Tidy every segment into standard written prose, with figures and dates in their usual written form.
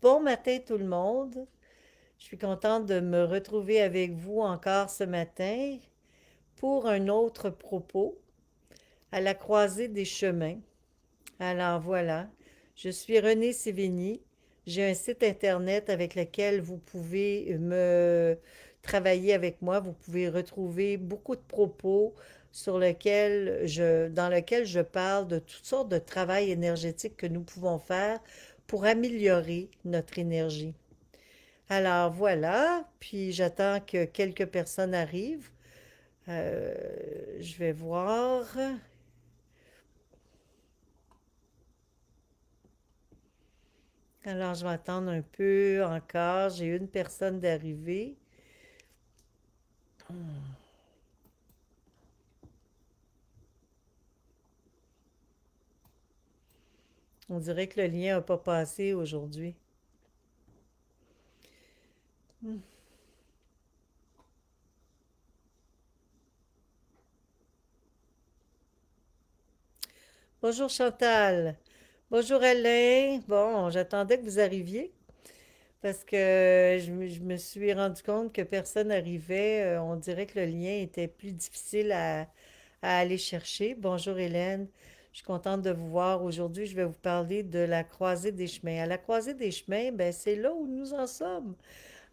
Bon matin tout le monde. Je suis contente de me retrouver avec vous encore ce matin pour un autre propos à la croisée des chemins. Alors voilà, je suis Renée Sévigny. J'ai un site internet avec lequel vous pouvez me travailler avec moi. Vous pouvez retrouver beaucoup de propos dans lequel je parle de toutes sortes de travail énergétique que nous pouvons faire pour améliorer notre énergie. Alors voilà, puis j'attends que quelques personnes arrivent. Euh, je vais voir. Alors je vais attendre un peu encore. J'ai une personne d'arriver. On dirait que le lien n'a pas passé aujourd'hui. Hmm. Bonjour Chantal. Bonjour Alain. Bon, j'attendais que vous arriviez parce que je me suis rendu compte que personne n'arrivait. On dirait que le lien était plus difficile à aller chercher. Bonjour Hélène, je suis contente de vous voir. Aujourd'hui, je vais vous parler de la croisée des chemins. À la croisée des chemins, ben, c'est là où nous en sommes.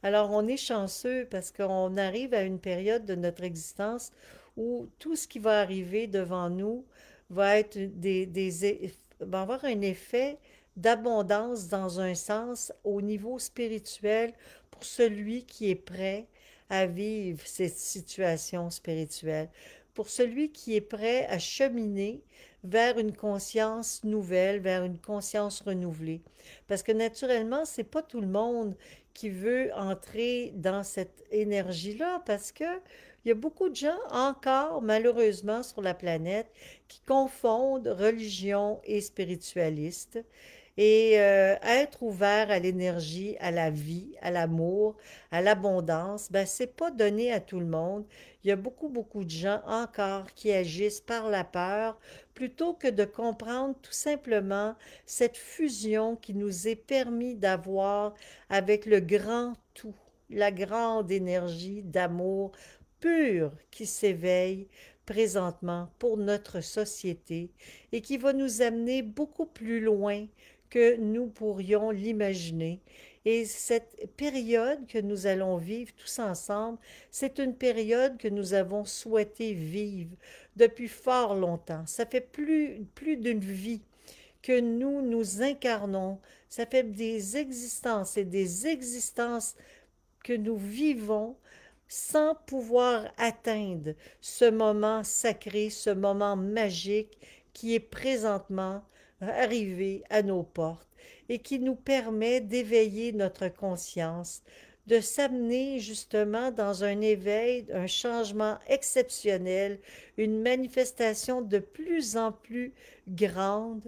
Alors, on est chanceux parce qu'on arrive à une période de notre existence où tout ce qui va arriver devant nous va être va avoir un effet d'abondance dans un sens au niveau spirituel pour celui qui est prêt à vivre cette situation spirituelle, pour celui qui est prêt à cheminer vers une conscience nouvelle, vers une conscience renouvelée. Parce que naturellement, c'est pas tout le monde qui veut entrer dans cette énergie-là parce que il y a beaucoup de gens encore, malheureusement, sur la planète qui confondent religion et spiritualiste. Et être ouvert à l'énergie, à la vie, à l'amour, à l'abondance, ben c'est pas donné à tout le monde. Il y a beaucoup, beaucoup de gens encore qui agissent par la peur plutôt que de comprendre tout simplement cette fusion qui nous est permis d'avoir avec le grand tout, la grande énergie d'amour pur qui s'éveille présentement pour notre société et qui va nous amener beaucoup plus loin que nous pourrions l'imaginer. Et cette période que nous allons vivre tous ensemble, c'est une période que nous avons souhaité vivre depuis fort longtemps. Ça fait plus d'une vie que nous nous incarnons. Ça fait des existences et des existences que nous vivons sans pouvoir atteindre ce moment sacré, ce moment magique qui est présentement arrivé à nos portes et qui nous permet d'éveiller notre conscience, de s'amener justement dans un éveil, un changement exceptionnel, une manifestation de plus en plus grande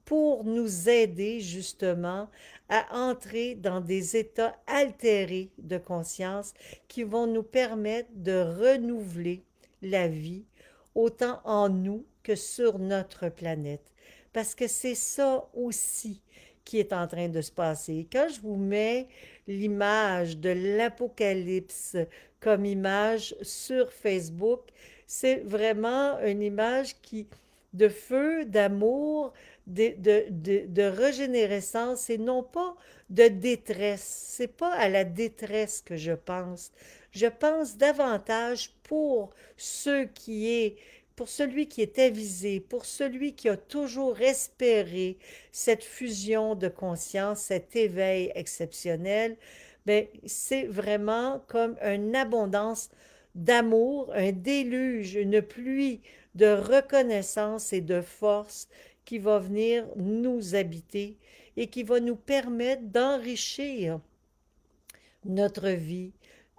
pour nous aider justement à entrer dans des états altérés de conscience qui vont nous permettre de renouveler la vie autant en nous que sur notre planète. Parce que c'est ça aussi qui est en train de se passer. Quand je vous mets l'image de l'Apocalypse comme image sur Facebook, c'est vraiment une image de feu, d'amour, de régénérescence et non pas de détresse. C'est pas à la détresse que je pense. Je pense davantage pour celui qui est avisé, pour celui qui a toujours espéré cette fusion de conscience, cet éveil exceptionnel, ben, c'est vraiment comme une abondance d'amour, un déluge, une pluie de reconnaissance et de force qui va venir nous habiter et qui va nous permettre d'enrichir notre vie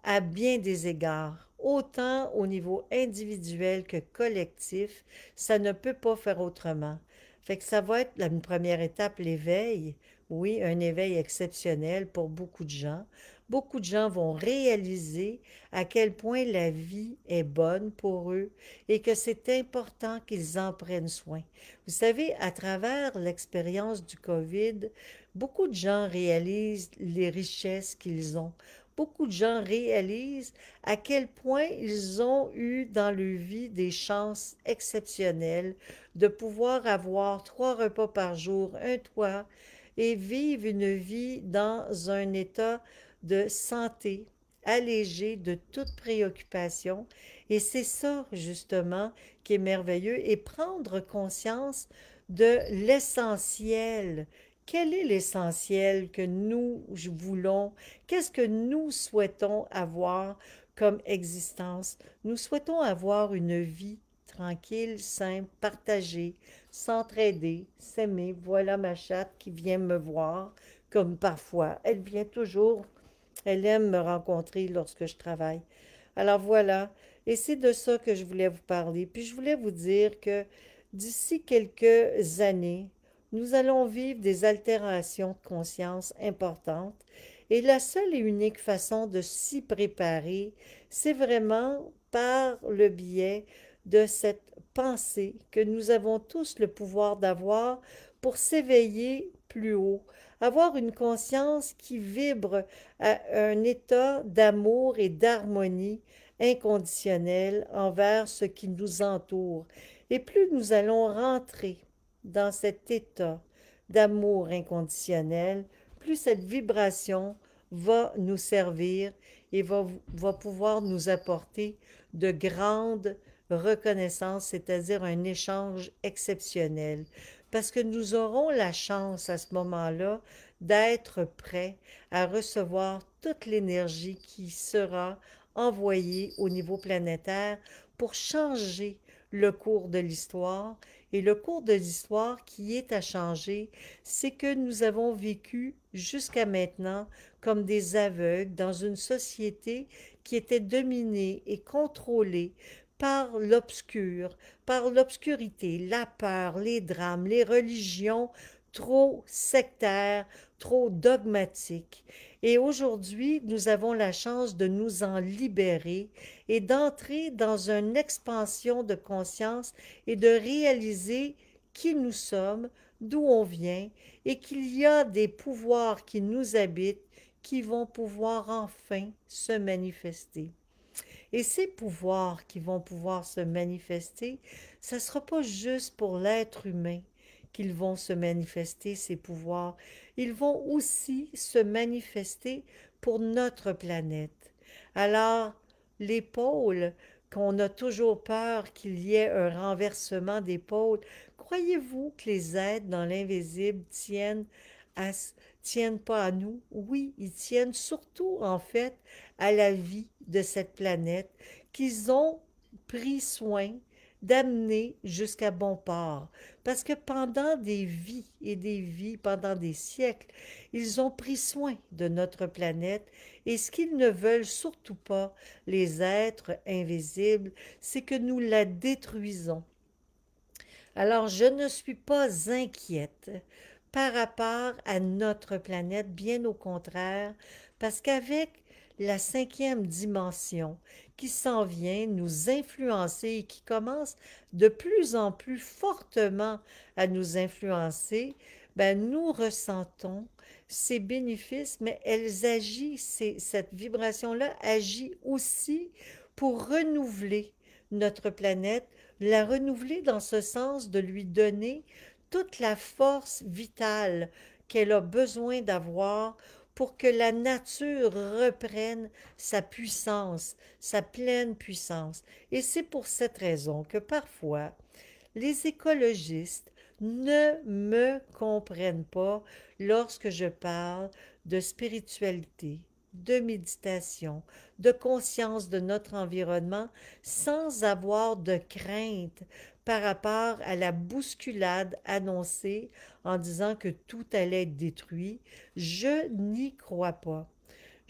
à bien des égards, autant au niveau individuel que collectif. Ça ne peut pas faire autrement. Fait que ça va être une première étape, l'éveil, Oui, un éveil exceptionnel pour beaucoup de gens. Beaucoup de gens vont réaliser à quel point la vie est bonne pour eux et que c'est important qu'ils en prennent soin. Vous savez, à travers l'expérience du COVID, beaucoup de gens réalisent les richesses qu'ils ont. Beaucoup de gens réalisent à quel point ils ont eu dans leur vie des chances exceptionnelles de pouvoir avoir 3 repas par jour, un toit, et vivent une vie dans un état de santé allégé de toute préoccupation. Et c'est ça, justement, qui est merveilleux, et prendre conscience de l'essentiel. Quel est l'essentiel que nous voulons? Qu'est-ce que nous souhaitons avoir comme existence? Nous souhaitons avoir une vie tranquille, simple, partagée, s'entraider, s'aimer. Voilà ma chatte qui vient me voir, comme parfois. Elle vient toujours. Elle aime me rencontrer lorsque je travaille. Alors voilà. Et c'est de ça que je voulais vous parler. Puis je voulais vous dire que d'ici quelques années, nous allons vivre des altérations de conscience importantes. Et la seule et unique façon de s'y préparer, c'est vraiment par le biais de cette pensée que nous avons tous le pouvoir d'avoir pour s'éveiller plus haut, avoir une conscience qui vibre à un état d'amour et d'harmonie inconditionnelle envers ce qui nous entoure. Et plus nous allons rentrer dans cet état d'amour inconditionnel, plus cette vibration va nous servir et va pouvoir nous apporter de grandes reconnaissances, c'est-à-dire un échange exceptionnel. Parce que nous aurons la chance à ce moment-là d'être prêts à recevoir toute l'énergie qui sera envoyée au niveau planétaire pour changer le cours de l'histoire. Et le cours de l'histoire qui est à changer, c'est que nous avons vécu jusqu'à maintenant comme des aveugles dans une société qui était dominée et contrôlée par l'obscur, par l'obscurité, la peur, les drames, les religions trop sectaires, trop dogmatiques. Et aujourd'hui, nous avons la chance de nous en libérer et d'entrer dans une expansion de conscience et de réaliser qui nous sommes, d'où on vient, et qu'il y a des pouvoirs qui nous habitent qui vont pouvoir enfin se manifester. Et ces pouvoirs qui vont pouvoir se manifester, ça ne sera pas juste pour l'être humain qu'ils vont se manifester, ces pouvoirs. Ils vont aussi se manifester pour notre planète. Alors, les pôles, qu'on a toujours peur qu'il y ait un renversement des pôles, croyez-vous que les êtres dans l'invisible à, tiennent pas à nous? Oui, ils tiennent surtout, en fait, à la vie de cette planète qu'ils ont pris soin d'amener jusqu'à bon port. Parce que pendant des vies et des vies, pendant des siècles, ils ont pris soin de notre planète et ce qu'ils ne veulent surtout pas, les êtres invisibles, c'est que nous la détruisons. Alors, je ne suis pas inquiète par rapport à notre planète, bien au contraire, parce qu'avec la cinquième dimension qui s'en vient nous influencer et qui commence de plus en plus fortement à nous influencer, ben, nous ressentons ces bénéfices, mais cette vibration-là agit aussi pour renouveler notre planète, la renouveler dans ce sens de lui donner toute la force vitale qu'elle a besoin d'avoir pour que la nature reprenne sa puissance, sa pleine puissance. Et c'est pour cette raison que parfois les écologistes ne me comprennent pas lorsque je parle de spiritualité, de méditation, de conscience de notre environnement sans avoir de crainte par rapport à la bousculade annoncée en disant que tout allait être détruit. Je n'y crois pas.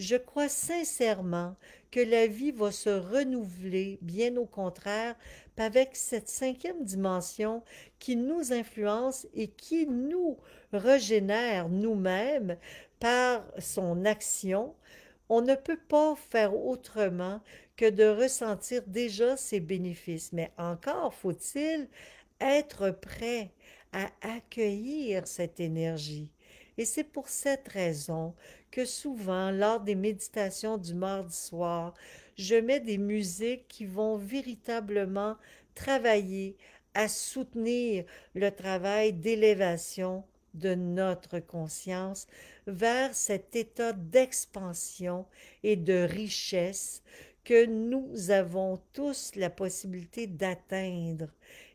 Je crois sincèrement que la vie va se renouveler, bien au contraire, avec cette cinquième dimension qui nous influence et qui nous régénère nous-mêmes par son action. On ne peut pas faire autrement que de ressentir déjà ses bénéfices, mais encore faut-il être prêt à accueillir cette énergie. Et c'est pour cette raison que souvent, lors des méditations du mardi soir, je mets des musiques qui vont véritablement travailler à soutenir le travail d'élévation de notre conscience vers cet état d'expansion et de richesse que nous avons tous la possibilité d'atteindre.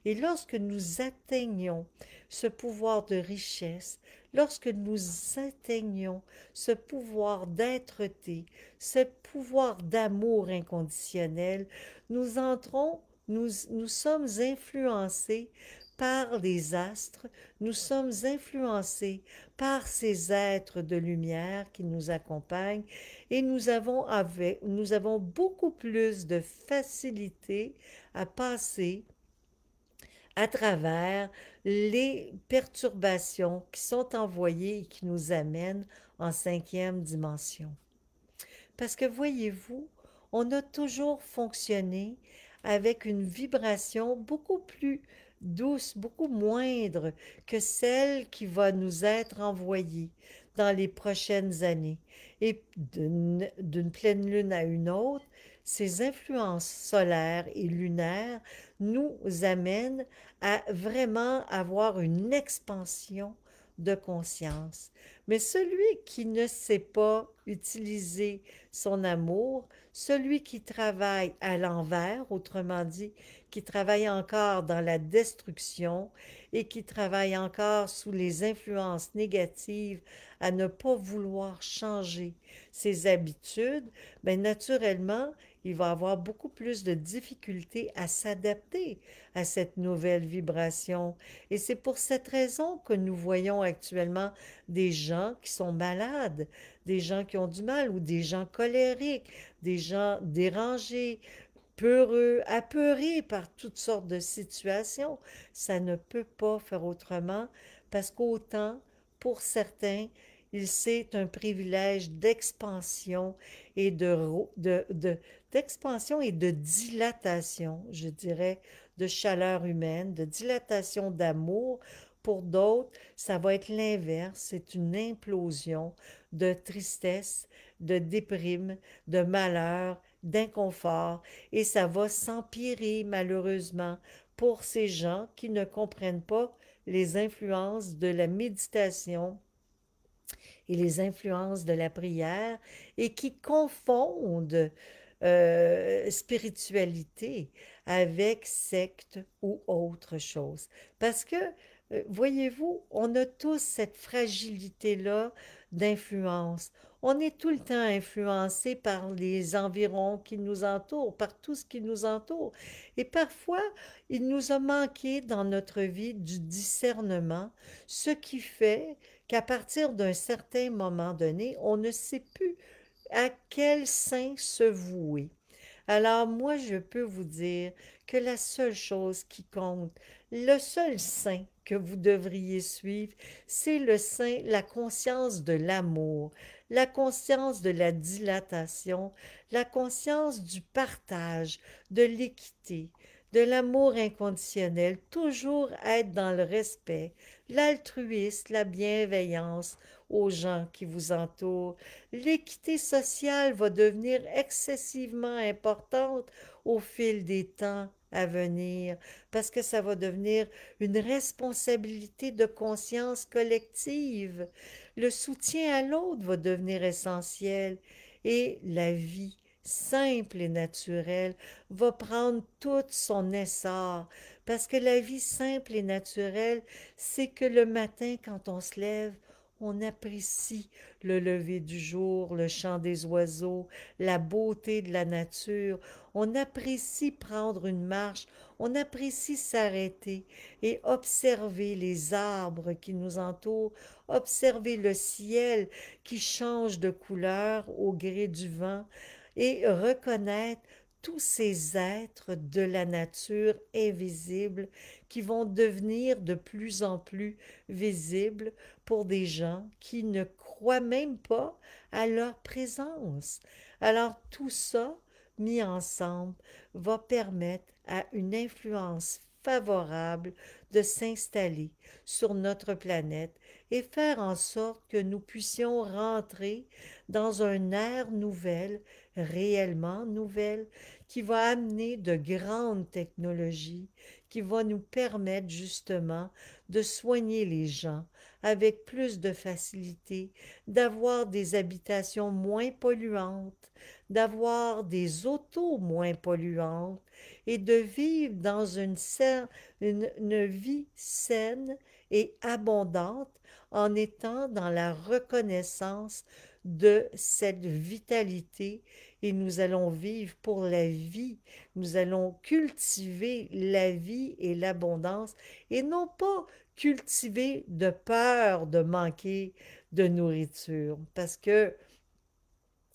Et lorsque nous atteignons ce pouvoir de richesse, lorsque nous atteignons ce pouvoir d'être-té, ce pouvoir d'amour inconditionnel, nous entrons, nous sommes influencés par les astres, nous sommes influencés par ces êtres de lumière qui nous accompagnent et nous avons beaucoup plus de facilité à passer à travers les perturbations qui sont envoyées et qui nous amènent en cinquième dimension. Parce que voyez-vous, on a toujours fonctionné avec une vibration beaucoup plus douce, beaucoup moindre que celle qui va nous être envoyée dans les prochaines années. Et d'une pleine lune à une autre, ces influences solaires et lunaires nous amènent à vraiment avoir une expansion de conscience. Mais celui qui ne sait pas utiliser son amour, celui qui travaille à l'envers, autrement dit, qui travaille encore dans la destruction et qui travaille encore sous les influences négatives à ne pas vouloir changer ses habitudes, bien naturellement, il va avoir beaucoup plus de difficultés à s'adapter à cette nouvelle vibration. Et c'est pour cette raison que nous voyons actuellement des gens qui sont malades, des gens qui ont du mal ou des gens colériques, des gens dérangés, peureux, apeurés par toutes sortes de situations. Ça ne peut pas faire autrement parce qu'autant, pour certains, c'est un privilège d'expansion et d'expansion et de dilatation, je dirais, de chaleur humaine, de dilatation d'amour. Pour d'autres, ça va être l'inverse, c'est une implosion de tristesse, de déprime, de malheur, d'inconfort, et ça va s'empirer malheureusement pour ces gens qui ne comprennent pas les influences de la méditation et les influences de la prière et qui confondent spiritualité avec secte ou autre chose. Parce que, voyez-vous, on a tous cette fragilité-là d'influence. On est tout le temps influencé par les environs qui nous entourent, par tout ce qui nous entoure. Et parfois, il nous a manqué dans notre vie du discernement, ce qui fait qu'à partir d'un certain moment donné, on ne sait plus à quel saint se vouer. Alors moi, je peux vous dire que la seule chose qui compte, le seul saint que vous devriez suivre, c'est le saint, la conscience de l'amour, la conscience de la dilatation, la conscience du partage, de l'équité, de l'amour inconditionnel, toujours être dans le respect, l'altruisme, la bienveillance aux gens qui vous entourent. L'équité sociale va devenir excessivement importante au fil des temps à venir, parce que ça va devenir une responsabilité de conscience collective. Le soutien à l'autre va devenir essentiel et la vie simple et naturelle va prendre tout son essor, parce que la vie simple et naturelle, c'est que le matin, quand on se lève, On apprécie le lever du jour, le chant des oiseaux, la beauté de la nature. On apprécie prendre une marche. On apprécie s'arrêter et observer les arbres qui nous entourent, observer le ciel qui change de couleur au gré du vent et reconnaître tous ces êtres de la nature invisibles qui vont devenir de plus en plus visibles pour des gens qui ne croient même pas à leur présence. Alors tout ça, mis ensemble, va permettre à une influence favorable de s'installer sur notre planète et faire en sorte que nous puissions rentrer dans un ère nouvelle, réellement nouvelle, qui va amener de grandes technologies, qui va nous permettre justement de soigner les gens avec plus de facilité, d'avoir des habitations moins polluantes, d'avoir des autos moins polluantes et de vivre dans une vie saine et abondante en étant dans la reconnaissance de cette vitalité et nous allons vivre pour la vie. Nous allons cultiver la vie et l'abondance et non pas cultiver de peur de manquer de nourriture. Parce que,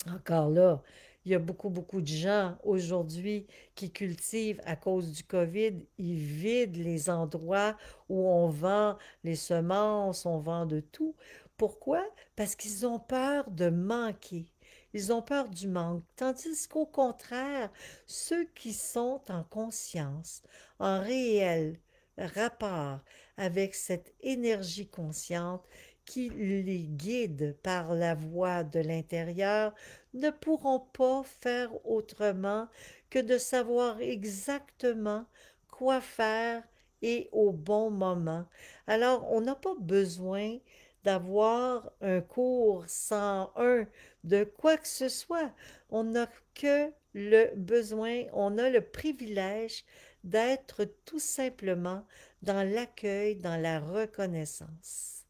encore là, il y a beaucoup de gens aujourd'hui qui cultivent à cause du COVID. Ils vident les endroits où on vend les semences, on vend de tout. Pourquoi? Parce qu'ils ont peur de manquer. Ils ont peur du manque. Tandis qu'au contraire, ceux qui sont en conscience, en réel rapport avec cette énergie consciente qui les guide par la voie de l'intérieur, ne pourront pas faire autrement que de savoir exactement quoi faire et au bon moment. Alors, on n'a pas besoin d'avoir un cours 101 de quoi que ce soit. On n'a que le besoin, on a le privilège d'être tout simplement dans l'accueil, dans la reconnaissance.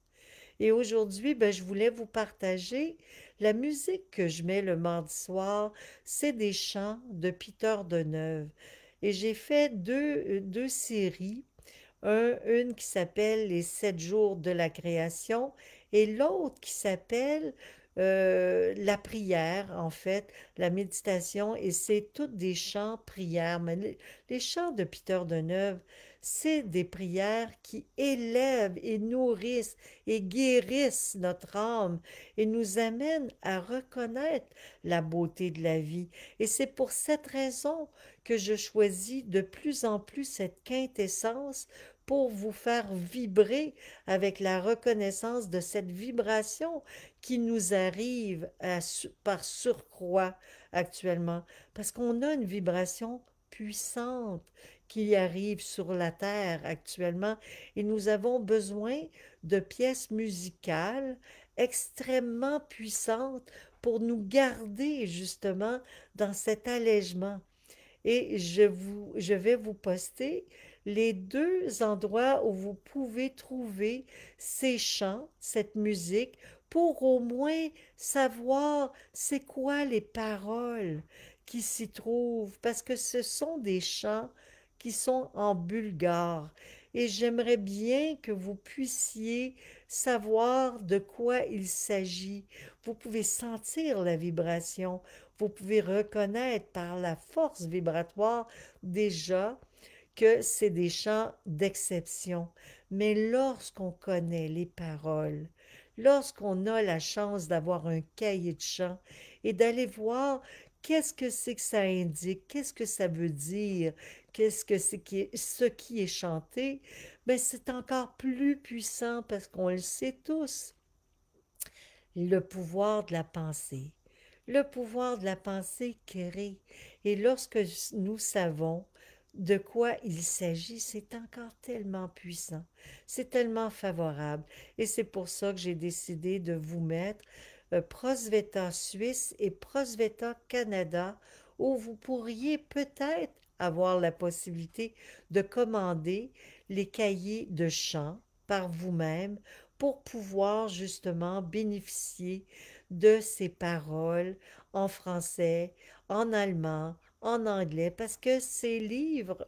Et aujourd'hui, ben, je voulais vous partager la musique que je mets le mardi soir. C'est des chants de Peter Deneuve. Et j'ai fait deux séries. Une qui s'appelle Les 7 jours de la création et l'autre qui s'appelle la prière, en fait, la méditation. Et c'est toutes des chants prières. Mais les chants de Peter Deneuve, c'est des prières qui élèvent et nourrissent et guérissent notre âme et nous amènent à reconnaître la beauté de la vie. Et c'est pour cette raison que je choisis de plus en plus cette quintessence pour vous faire vibrer avec la reconnaissance de cette vibration qui nous arrive par surcroît actuellement. Parce qu'on a une vibration puissante qui arrive sur la Terre actuellement et nous avons besoin de pièces musicales extrêmement puissantes pour nous garder justement dans cet allègement. Et je vais vous poster les deux endroits où vous pouvez trouver ces chants, cette musique, pour au moins savoir c'est quoi les paroles qui s'y trouvent, parce que ce sont des chants qui sont en bulgare. Et j'aimerais bien que vous puissiez savoir de quoi il s'agit. Vous pouvez sentir la vibration, vous pouvez reconnaître par la force vibratoire déjà que c'est des chants d'exception. Mais lorsqu'on connaît les paroles, lorsqu'on a la chance d'avoir un cahier de chants et d'aller voir qu'est-ce que c'est que ça indique, qu'est-ce que ça veut dire, qu'est-ce que c'est ce qui est chanté, ben c'est encore plus puissant parce qu'on le sait tous, le pouvoir de la pensée. Le pouvoir de la pensée crée. Et lorsque nous savons de quoi il s'agit, c'est encore tellement puissant. C'est tellement favorable. Et c'est pour ça que j'ai décidé de vous mettre Prosveta Suisse et Prosveta Canada, où vous pourriez peut-être avoir la possibilité de commander les cahiers de chant par vous-même pour pouvoir justement bénéficier de ces paroles en français, en allemand, en anglais, parce que ces livres,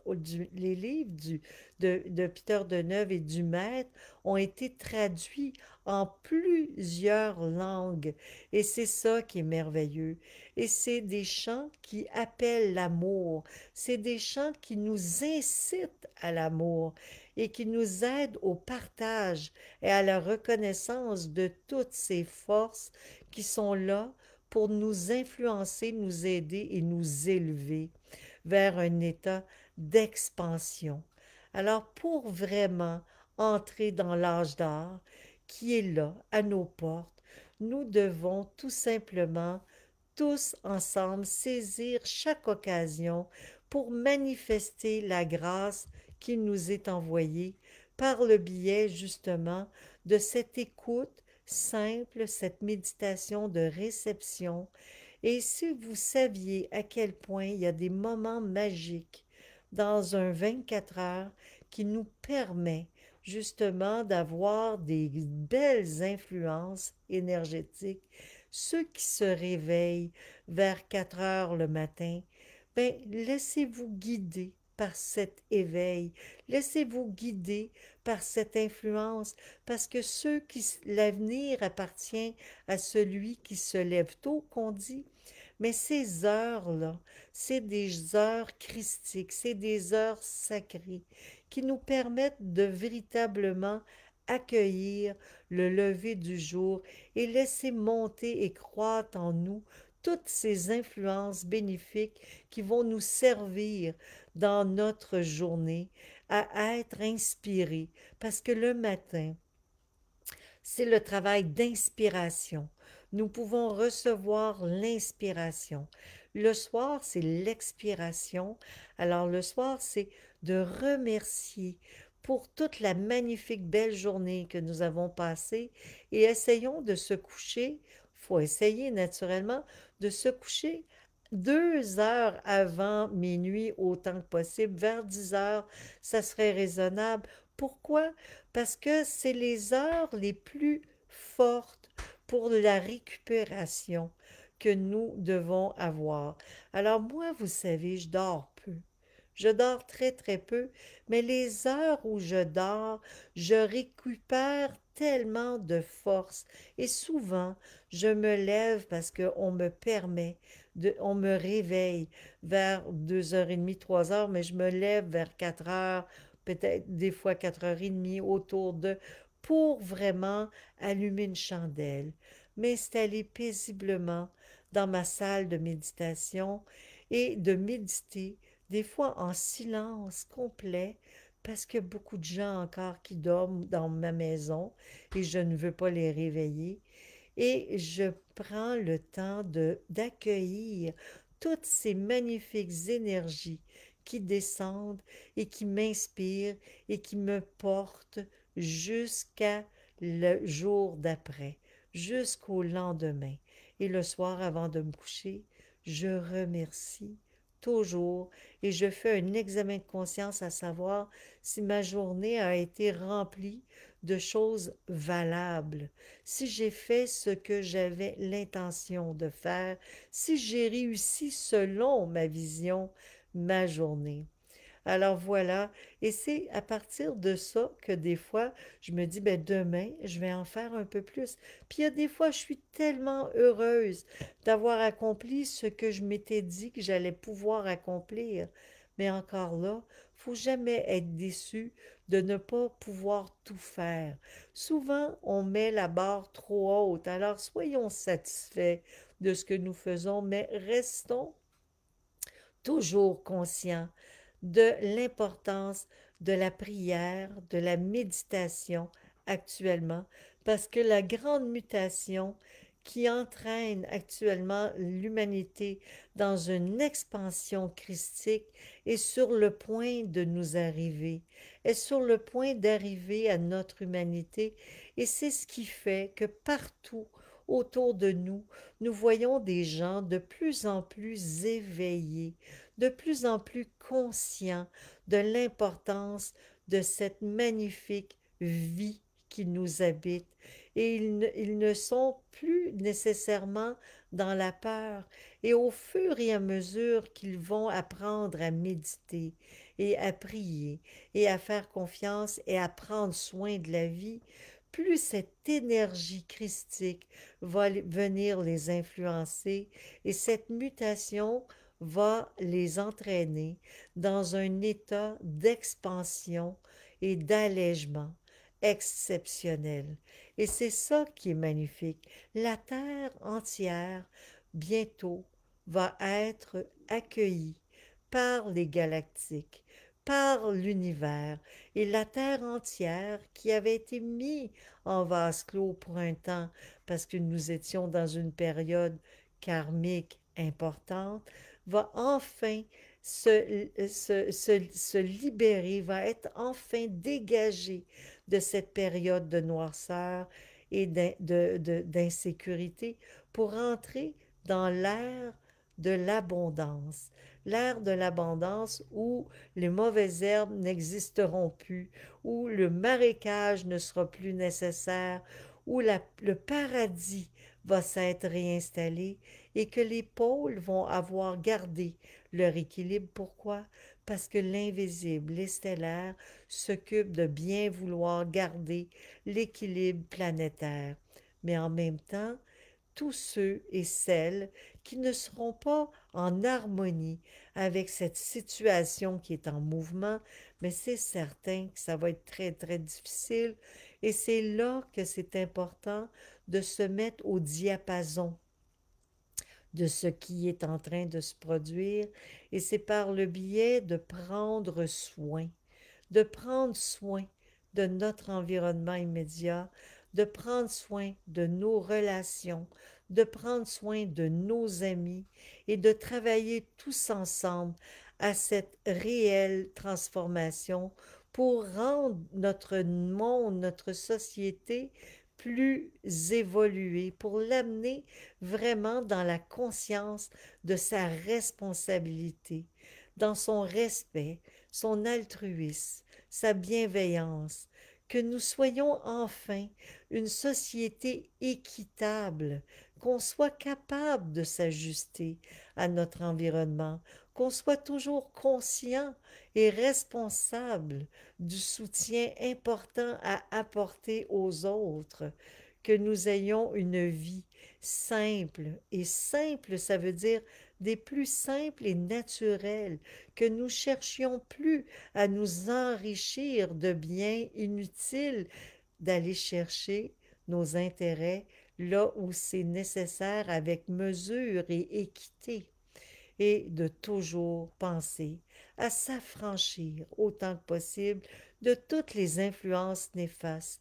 les livres de Peter Deneuve et du Maître ont été traduits en plusieurs langues. Et c'est ça qui est merveilleux. Et c'est des chants qui appellent l'amour. C'est des chants qui nous incitent à l'amour et qui nous aident au partage et à la reconnaissance de toutes ces forces qui sont là pour nous influencer, nous aider et nous élever vers un état d'expansion. Alors pour vraiment entrer dans l'âge d'or qui est là, à nos portes, nous devons tout simplement tous ensemble saisir chaque occasion pour manifester la grâce qui nous est envoyée par le biais justement de cette écoute simple, cette méditation de réception. Et si vous saviez à quel point il y a des moments magiques dans un 24 heures qui nous permet justement d'avoir des belles influences énergétiques, ceux qui se réveillent vers 4 heures le matin, ben laissez-vous guider par cet éveil, laissez-vous guider par cette influence, parce que l'avenir appartient à celui qui se lève tôt, qu'on dit, mais ces heures-là, c'est des heures christiques, c'est des heures sacrées qui nous permettent de véritablement accueillir le lever du jour et laisser monter et croître en nous toutes ces influences bénéfiques qui vont nous servir dans notre journée à être inspirés. Parce que le matin, c'est le travail d'inspiration. Nous pouvons recevoir l'inspiration. Le soir, c'est l'expiration. Alors le soir, c'est de remercier pour toute la magnifique belle journée que nous avons passée et essayons de se coucher, il faut essayer naturellement de se coucher 2 heures avant minuit autant que possible, vers 10 heures, ça serait raisonnable. Pourquoi? Parce que c'est les heures les plus fortes pour la récupération que nous devons avoir. Alors moi, vous savez, je dors peu. Je dors très très peu, mais les heures où je dors, je récupère tellement de force. Et souvent, je me lève parce qu'on me permet, on me réveille vers 2h30, 3 heures, mais je me lève vers 4 heures, peut-être des fois 4h30 autour de, pour vraiment allumer une chandelle, m'installer paisiblement dans ma salle de méditation et de méditer, des fois en silence complet, parce qu'il y a beaucoup de gens encore qui dorment dans ma maison et je ne veux pas les réveiller. Et je prends le temps d'accueillir toutes ces magnifiques énergies qui descendent et qui m'inspirent et qui me portent jusqu'à le jour d'après, jusqu'au lendemain. Et le soir, avant de me coucher, je remercie toujours et je fais un examen de conscience à savoir si ma journée a été remplie de choses valables, si j'ai fait ce que j'avais l'intention de faire, si j'ai réussi selon ma vision ma journée. Alors voilà, et c'est à partir de ça que des fois, je me dis, ben demain, je vais en faire un peu plus. Puis il y a des fois, je suis tellement heureuse d'avoir accompli ce que je m'étais dit que j'allais pouvoir accomplir. Mais encore là, faut jamais être déçu de ne pas pouvoir tout faire. Souvent, on met la barre trop haute, alors soyons satisfaits de ce que nous faisons, mais restons toujours conscients de l'importance de la prière, de la méditation actuellement, parce que la grande mutation qui entraîne actuellement l'humanité dans une expansion christique est sur le point de nous arriver, est sur le point d'arriver à notre humanité, et c'est ce qui fait que partout autour de nous, nous voyons des gens de plus en plus éveillés, de plus en plus conscients de l'importance de cette magnifique vie qui nous habitent et ils ne sont plus nécessairement dans la peur. Et au fur et à mesure qu'ils vont apprendre à méditer et à prier et à faire confiance et à prendre soin de la vie, plus cette énergie christique va venir les influencer et cette mutation va les entraîner dans un état d'expansion et d'allègement exceptionnel. Et c'est ça qui est magnifique. La Terre entière, bientôt, va être accueillie par les galactiques, par l'univers, et la Terre entière qui avait été mise en vase clos pour un temps parce que nous étions dans une période karmique importante, va enfin se libérer, va être enfin dégagée de cette période de noirceur et d'insécurité pour entrer dans l'ère de l'abondance. L'ère de l'abondance où les mauvaises herbes n'existeront plus, où le marécage ne sera plus nécessaire, où le paradis va s'être réinstallé et que les pôles vont avoir gardé leur équilibre. Pourquoi? Parce que l'invisible, les stellaires, s'occupent de bien vouloir garder l'équilibre planétaire. Mais en même temps, tous ceux et celles qui ne seront pas en harmonie avec cette situation qui est en mouvement, mais c'est certain que ça va être très, très difficile. Et c'est là que c'est important de se mettre au diapason de ce qui est en train de se produire. Et c'est par le biais de prendre soin de notre environnement immédiat, de prendre soin de nos relations, de prendre soin de nos amis et de travailler tous ensemble à cette réelle transformation pour rendre notre monde, notre société plus évoluée, pour l'amener vraiment dans la conscience de sa responsabilité, dans son respect, son altruisme, sa bienveillance, que nous soyons enfin une société équitable, qu'on soit capable de s'ajuster à notre environnement, qu'on soit toujours conscient et responsable du soutien important à apporter aux autres, que nous ayons une vie simple. Et simple, ça veut dire des plus simples et naturels, que nous cherchions plus à nous enrichir de biens inutiles, d'aller chercher nos intérêts là où c'est nécessaire avec mesure et équité, et de toujours penser à s'affranchir autant que possible de toutes les influences néfastes.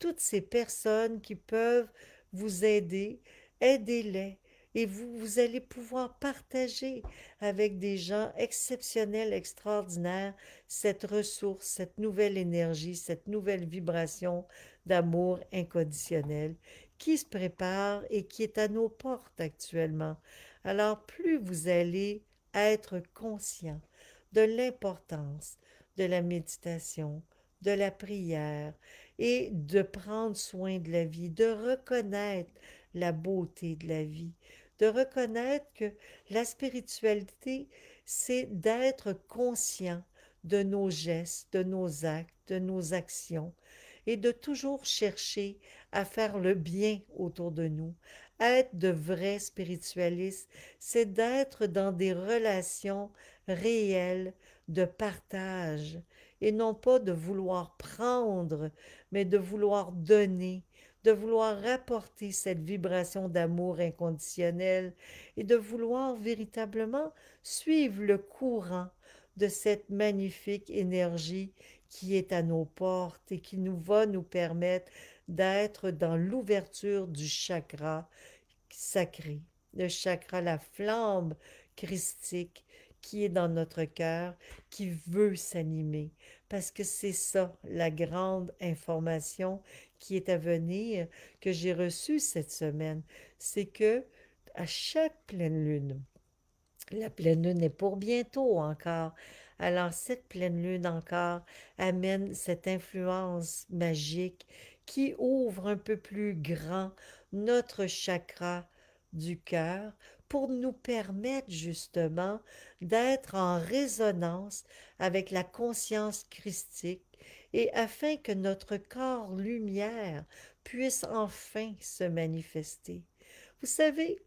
Toutes ces personnes qui peuvent vous aider, aidez-les. Et vous allez pouvoir partager avec des gens exceptionnels, extraordinaires, cette ressource, cette nouvelle énergie, cette nouvelle vibration d'amour inconditionnel qui se prépare et qui est à nos portes actuellement. Alors, plus vous allez être conscient de l'importance de la méditation, de la prière et de prendre soin de la vie, de reconnaître la beauté de la vie, de reconnaître que la spiritualité, c'est d'être conscient de nos gestes, de nos actes, de nos actions et de toujours chercher à faire le bien autour de nous. Être de vrais spiritualistes, c'est d'être dans des relations réelles de partage et non pas de vouloir prendre, mais de vouloir donner, de vouloir rapporter cette vibration d'amour inconditionnel et de vouloir véritablement suivre le courant de cette magnifique énergie qui est à nos portes et qui nous va nous permettre d'être dans l'ouverture du chakra sacré, le chakra, la flamme christique qui est dans notre cœur, qui veut s'animer. Parce que c'est ça, la grande information qui est à venir, que j'ai reçue cette semaine. C'est que à chaque pleine lune, la pleine lune est pour bientôt encore. Alors cette pleine lune encore amène cette influence magique qui ouvre un peu plus grand notre chakra du cœur pour nous permettre justement d'être en résonance avec la conscience christique et afin que notre corps lumière puisse enfin se manifester. Vous savez,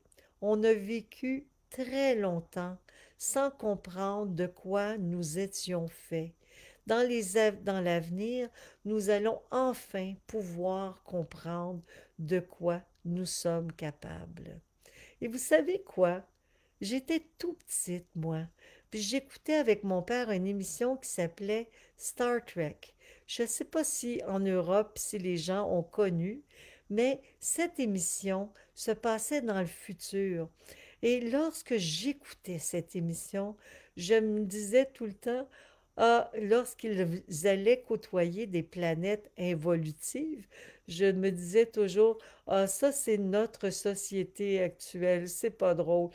on a vécu très longtemps sans comprendre de quoi nous étions faits. Dans l'avenir, nous allons enfin pouvoir comprendre de quoi nous sommes capables. Et vous savez quoi? J'étais tout petite, moi, puis j'écoutais avec mon père une émission qui s'appelait Star Trek. Je ne sais pas si en Europe, si les gens ont connu, mais cette émission se passait dans le futur. Et lorsque j'écoutais cette émission, je me disais tout le temps, ah, lorsqu'ils allaient côtoyer des planètes involutives, je me disais toujours, ah, ça c'est notre société actuelle, c'est pas drôle.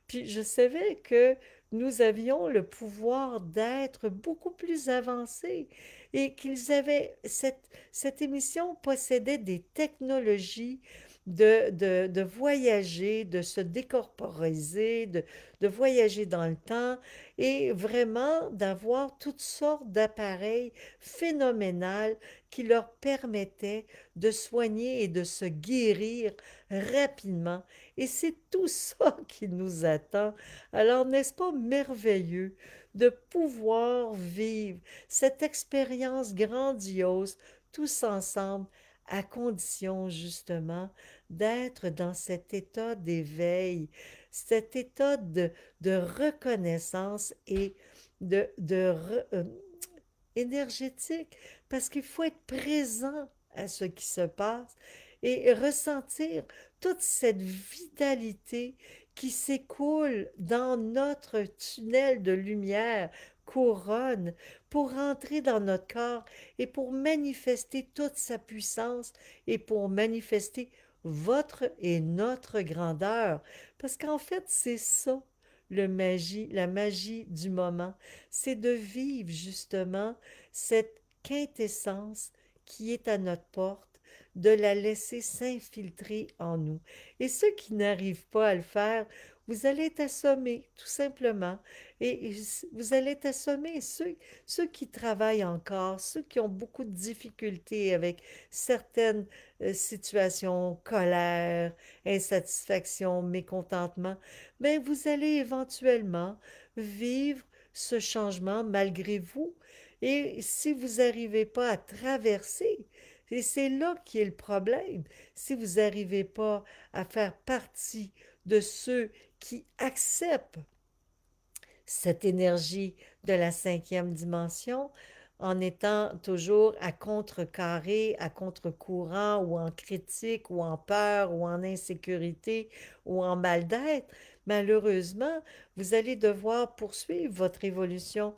Puis je savais que nous avions le pouvoir d'être beaucoup plus avancés et cette émission possédait des technologies de voyager, de se décorporiser, de voyager dans le temps et vraiment d'avoir toutes sortes d'appareils phénoménaux qui leur permettaient de soigner et de se guérir rapidement. Et c'est tout ça qui nous attend. Alors, n'est-ce pas merveilleux de pouvoir vivre cette expérience grandiose tous ensemble, à condition justement d'être dans cet état d'éveil, cet état de reconnaissance et de énergétique, parce qu'il faut être présent à ce qui se passe et ressentir toute cette vitalité qui s'écoule dans notre tunnel de lumière couronne pour entrer dans notre corps et pour manifester toute sa puissance et pour manifester votre et notre grandeur. Parce qu'en fait, c'est ça, la magie du moment, c'est de vivre justement cette quintessence qui est à notre porte, de la laisser s'infiltrer en nous. Et ceux qui n'arrivent pas à le faire, vous allez être assommés, tout simplement. Et vous allez être assommés. Ceux qui travaillent encore, ceux qui ont beaucoup de difficultés avec certaines situations, colère, insatisfaction, mécontentement, mais vous allez éventuellement vivre ce changement malgré vous. Et si vous n'arrivez pas à traverser, et c'est là qui est le problème, si vous n'arrivez pas à faire partie de ceux qui acceptent cette énergie de la cinquième dimension, en étant toujours à contrecarré, à contre-courant, ou en critique, ou en peur, ou en insécurité, ou en mal d'être, malheureusement, vous allez devoir poursuivre votre évolution.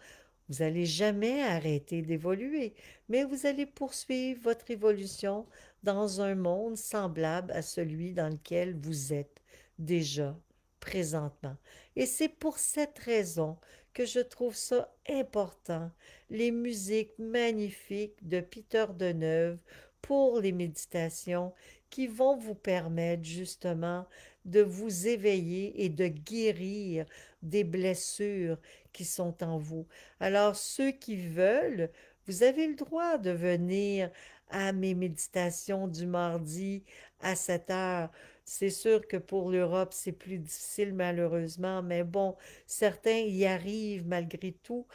Vous n'allez jamais arrêter d'évoluer, mais vous allez poursuivre votre évolution dans un monde semblable à celui dans lequel vous êtes déjà présentement. Et c'est pour cette raison que je trouve ça important, les musiques magnifiques de Peter Deneuve pour les méditations qui vont vous permettre justement de vous éveiller et de guérir des blessures qui sont en vous. Alors, ceux qui veulent, vous avez le droit de venir à mes méditations du mardi à 7 heures. C'est sûr que pour l'Europe, c'est plus difficile malheureusement, mais bon, certains y arrivent malgré tout.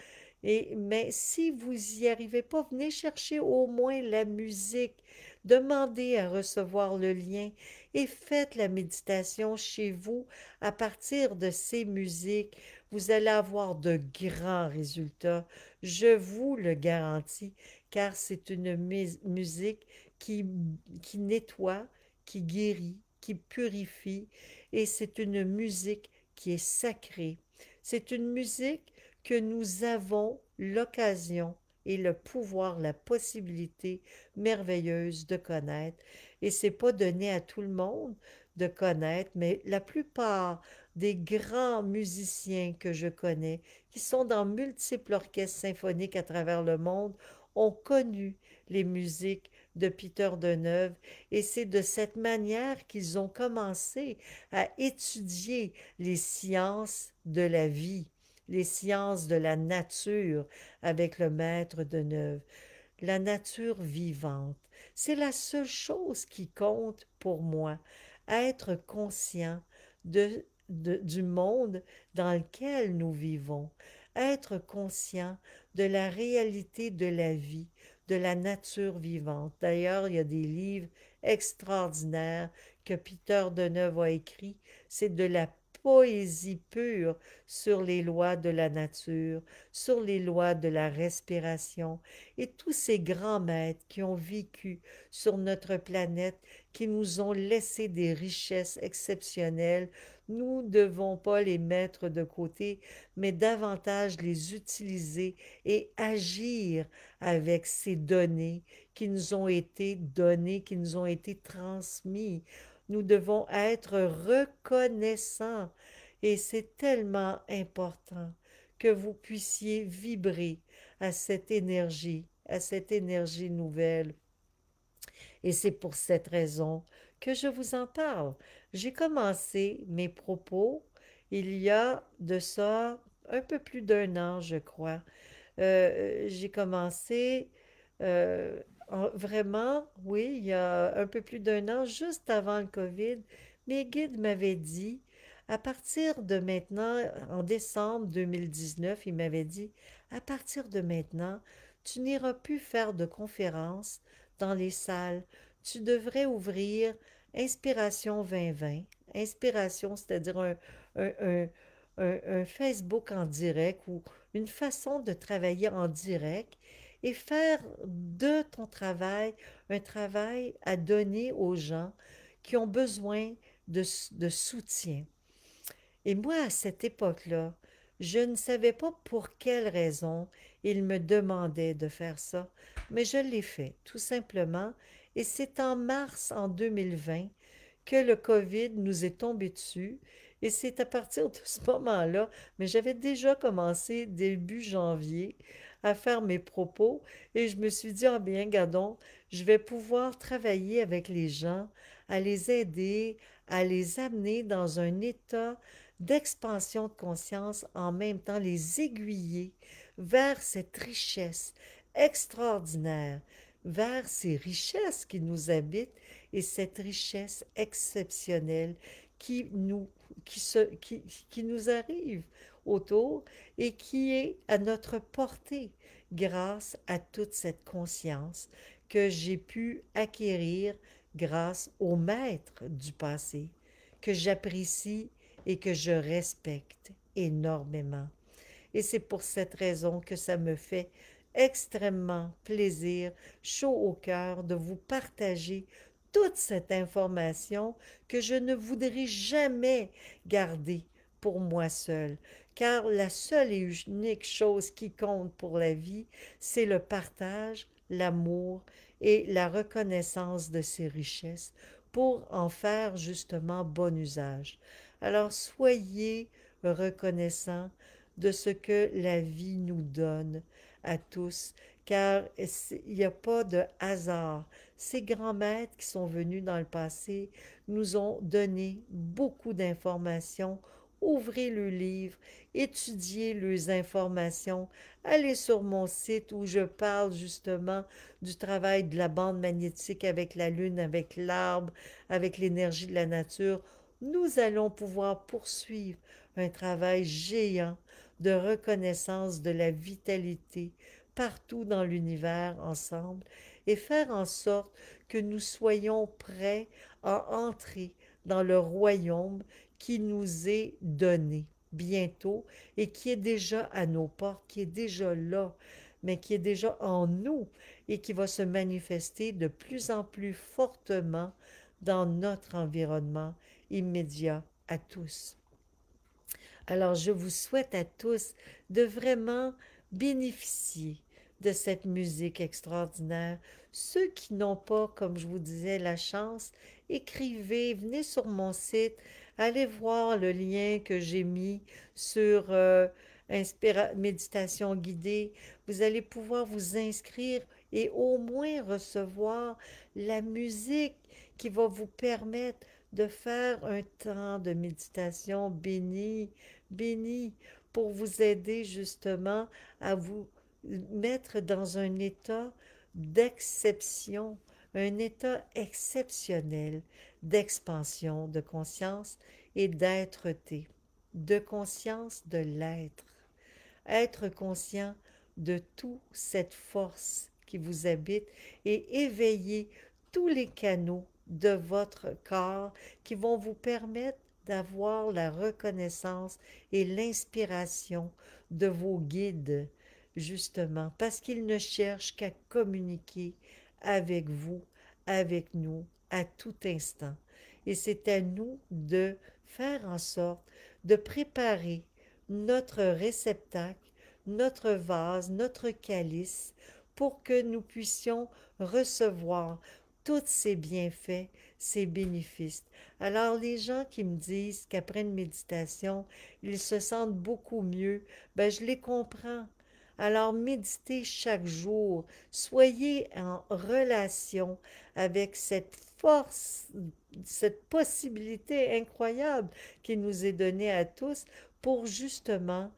Mais si vous y arrivez pas, venez chercher au moins la musique. Demandez à recevoir le lien et faites la méditation chez vous à partir de ces musiques. Vous allez avoir de grands résultats. Je vous le garantis, car c'est une musique qui, qui nettoie, qui guérit, qui purifie, et c'est une musique qui est sacrée. C'est une musique que nous avons l'occasion et le pouvoir, la possibilité merveilleuse de connaître. Et c'est pas donné à tout le monde de connaître, mais la plupart des grands musiciens que je connais, qui sont dans multiples orchestres symphoniques à travers le monde, ont connu les musiques de Peter Deneuve, et c'est de cette manière qu'ils ont commencé à étudier les sciences de la vie, les sciences de la nature avec le maître Deneuve, la nature vivante. C'est la seule chose qui compte pour moi, être conscient du monde dans lequel nous vivons, être conscient de la réalité de la vie, de la nature vivante. D'ailleurs, il y a des livres extraordinaires que Peter Deneuve a écrits. C'est de la poésie pure sur les lois de la nature, sur les lois de la respiration, et tous ces grands maîtres qui ont vécu sur notre planète, qui nous ont laissé des richesses exceptionnelles, nous ne devons pas les mettre de côté, mais davantage les utiliser et agir avec ces données qui nous ont été données, qui nous ont été transmises. Nous devons être reconnaissants et c'est tellement important que vous puissiez vibrer à cette énergie nouvelle. Et c'est pour cette raison que je vous en parle. J'ai commencé mes propos il y a de ça un peu plus d'un an, je crois. J'ai commencé vraiment, oui, il y a un peu plus d'un an, juste avant le COVID. Mes guides m'avaient dit, à partir de maintenant, en décembre 2019, ils m'avaient dit, à partir de maintenant, tu n'iras plus faire de conférences dans les salles. Tu devrais ouvrir Inspiration 2020. Inspiration, c'est-à-dire un, un, un Facebook en direct ou une façon de travailler en direct et faire de ton travail un travail à donner aux gens qui ont besoin de soutien. Et moi, à cette époque-là, je ne savais pas pour quelle raison il me demandait de faire ça, mais je l'ai fait, tout simplement. Et c'est en mars en 2020 que le COVID nous est tombé dessus. Et c'est à partir de ce moment-là, mais j'avais déjà commencé début janvier à faire mes propos et je me suis dit, ah bien, gadon, je vais pouvoir travailler avec les gens, à les aider, à les amener dans un état d'expansion de conscience, en même temps les aiguiller vers cette richesse extraordinaire, vers ces richesses qui nous habitent et cette richesse exceptionnelle qui nous, qui nous arrive autour et qui est à notre portée grâce à toute cette conscience que j'ai pu acquérir grâce aux maîtres du passé, que j'apprécie et que je respecte énormément. Et c'est pour cette raison que ça me fait extrêmement plaisir, chaud au cœur, de vous partager toute cette information que je ne voudrais jamais garder pour moi seule, car la seule et unique chose qui compte pour la vie, c'est le partage, l'amour et la reconnaissance de ces richesses pour en faire justement bon usage. Alors soyez reconnaissants de ce que la vie nous donne à tous, car il n'y a pas de hasard. Ces grands maîtres qui sont venus dans le passé nous ont donné beaucoup d'informations. Ouvrez le livre, étudiez les informations, allez sur mon site où je parle justement du travail de la bande magnétique avec la lune, avec l'arbre, avec l'énergie de la nature. Nous allons pouvoir poursuivre un travail géant de reconnaissance de la vitalité partout dans l'univers ensemble et faire en sorte que nous soyons prêts à entrer dans le royaume qui nous est donné bientôt et qui est déjà à nos portes, qui est déjà là, mais qui est déjà en nous et qui va se manifester de plus en plus fortement dans notre environnement immédiat à tous. Alors, je vous souhaite à tous de vraiment bénéficier de cette musique extraordinaire. Ceux qui n'ont pas, comme je vous disais, la chance, écrivez, venez sur mon site, allez voir le lien que j'ai mis sur Méditation guidée. Vous allez pouvoir vous inscrire et au moins recevoir la musique qui va vous permettre de faire un temps de méditation béni, béni, pour vous aider justement à vous mettre dans un état d'exception, un état exceptionnel d'expansion de conscience et d'être-té, de conscience de l'être. Être conscient de toute cette force qui vous habite et éveiller tous les canaux de votre corps qui vont vous permettre d'avoir la reconnaissance et l'inspiration de vos guides, justement, parce qu'ils ne cherchent qu'à communiquer avec vous, avec nous, à tout instant. Et c'est à nous de faire en sorte de préparer notre réceptacle, notre vase, notre calice, pour que nous puissions recevoir tous ces bienfaits, ces bénéfices. Alors les gens qui me disent qu'après une méditation, ils se sentent beaucoup mieux, ben je les comprends. Alors méditez chaque jour, soyez en relation avec cette force, cette possibilité incroyable qui nous est donnée à tous pour justement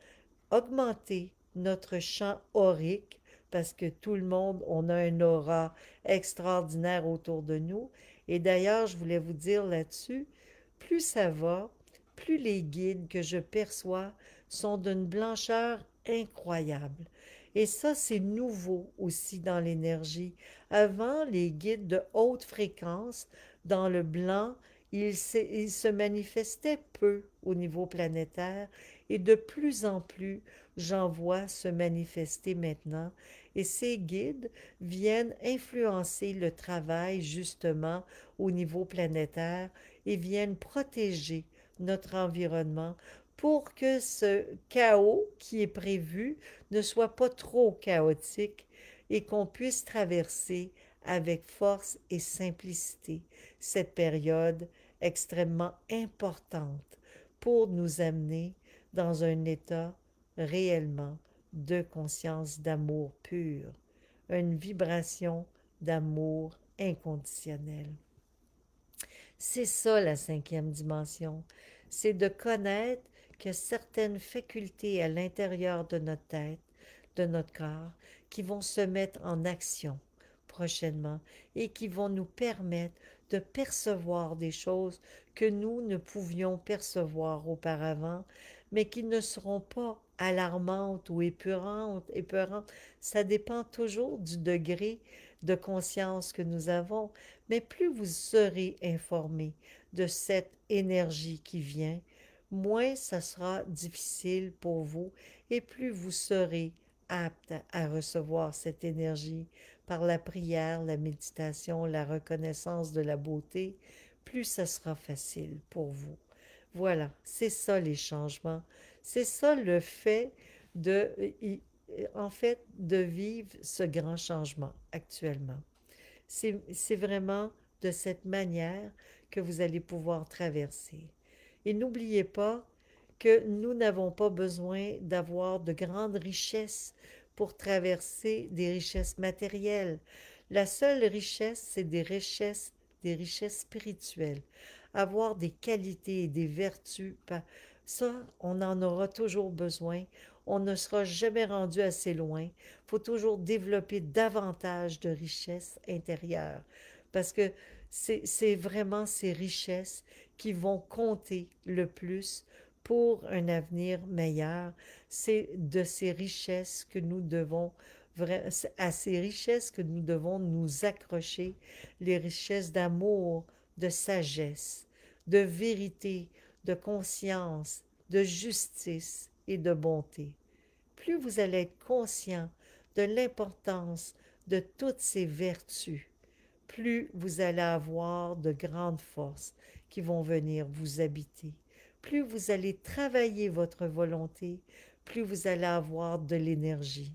augmenter notre champ aurique, parce que tout le monde, on a un aura extraordinaire autour de nous. Et d'ailleurs, je voulais vous dire là-dessus, plus ça va, plus les guides que je perçois sont d'une blancheur incroyable. Et ça, c'est nouveau aussi dans l'énergie. Avant, les guides de haute fréquence, dans le blanc, ils se manifestaient peu au niveau planétaire et de plus en plus, j'en vois se manifester maintenant. Et ces guides viennent influencer le travail justement au niveau planétaire et viennent protéger notre environnement pour que ce chaos qui est prévu ne soit pas trop chaotique et qu'on puisse traverser avec force et simplicité cette période extrêmement importante pour nous amener dans un état réellement de conscience d'amour pur, une vibration d'amour inconditionnel. C'est ça la cinquième dimension, c'est de connaître que certaines facultés à l'intérieur de notre tête, de notre corps, qui vont se mettre en action prochainement et qui vont nous permettre de percevoir des choses que nous ne pouvions percevoir auparavant, mais qui ne seront pas alarmantes ou épeurantes. Ça dépend toujours du degré de conscience que nous avons, mais plus vous serez informé de cette énergie qui vient, moins ça sera difficile pour vous et plus vous serez apte à recevoir cette énergie par la prière, la méditation, la reconnaissance de la beauté, plus ça sera facile pour vous. Voilà, c'est ça les changements. C'est ça le fait de, en fait, de vivre ce grand changement actuellement. C'est vraiment de cette manière que vous allez pouvoir traverser. Et n'oubliez pas que nous n'avons pas besoin d'avoir de grandes richesses pour traverser des richesses matérielles. La seule richesse, c'est des richesses spirituelles. Avoir des qualités et des vertus, ça, on en aura toujours besoin. On ne sera jamais rendu assez loin. Il faut toujours développer davantage de richesses intérieures parce que c'est vraiment ces richesses qui vont compter le plus pour un avenir meilleur. C'est de ces richesses que nous devons à ces richesses que nous devons nous accrocher, les richesses d'amour, de sagesse, de vérité, de conscience, de justice et de bonté. Plus vous allez être conscient de l'importance de toutes ces vertus, plus vous allez avoir de grandes forces qui vont venir vous habiter. Plus vous allez travailler votre volonté, plus vous allez avoir de l'énergie.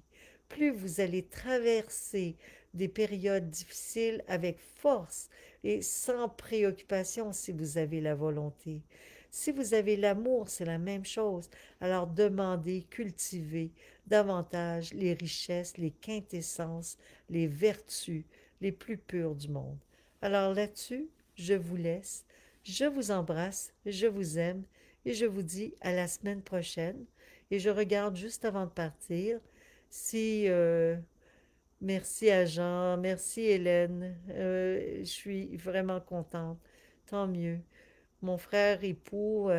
Plus vous allez traverser des périodes difficiles avec force, et sans préoccupation si vous avez la volonté. Si vous avez l'amour, c'est la même chose. Alors demandez, cultivez davantage les richesses, les quintessences, les vertus les plus pures du monde. Alors là-dessus, je vous laisse, je vous embrasse, je vous aime et je vous dis à la semaine prochaine. Et je regarde juste avant de partir si merci à Jean, merci Hélène. Je suis vraiment contente. Tant mieux. Mon frère époux,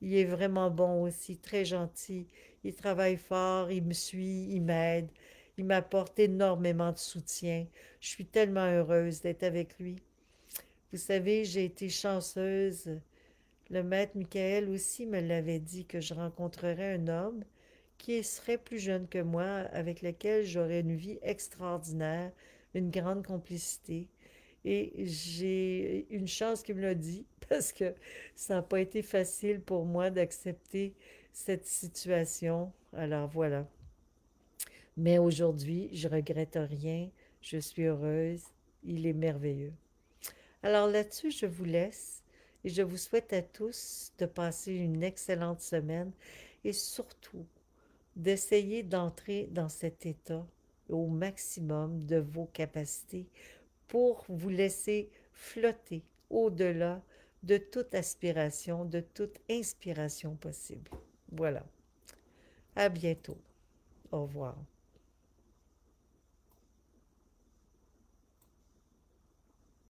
il est vraiment bon aussi, très gentil. Il travaille fort, il me suit, il m'aide, il m'apporte énormément de soutien. Je suis tellement heureuse d'être avec lui. Vous savez, j'ai été chanceuse. Le maître Michael aussi me l'avait dit que je rencontrerais un homme qui serait plus jeune que moi, avec lequel j'aurais une vie extraordinaire, une grande complicité. Et j'ai une chance qu'il me l'a dit, parce que ça n'a pas été facile pour moi d'accepter cette situation. Alors voilà. Mais aujourd'hui, je regrette rien, je suis heureuse, il est merveilleux. Alors là-dessus, je vous laisse et je vous souhaite à tous de passer une excellente semaine et surtout d'essayer d'entrer dans cet état au maximum de vos capacités pour vous laisser flotter au-delà de toute aspiration, de toute inspiration possible. Voilà. À bientôt. Au revoir.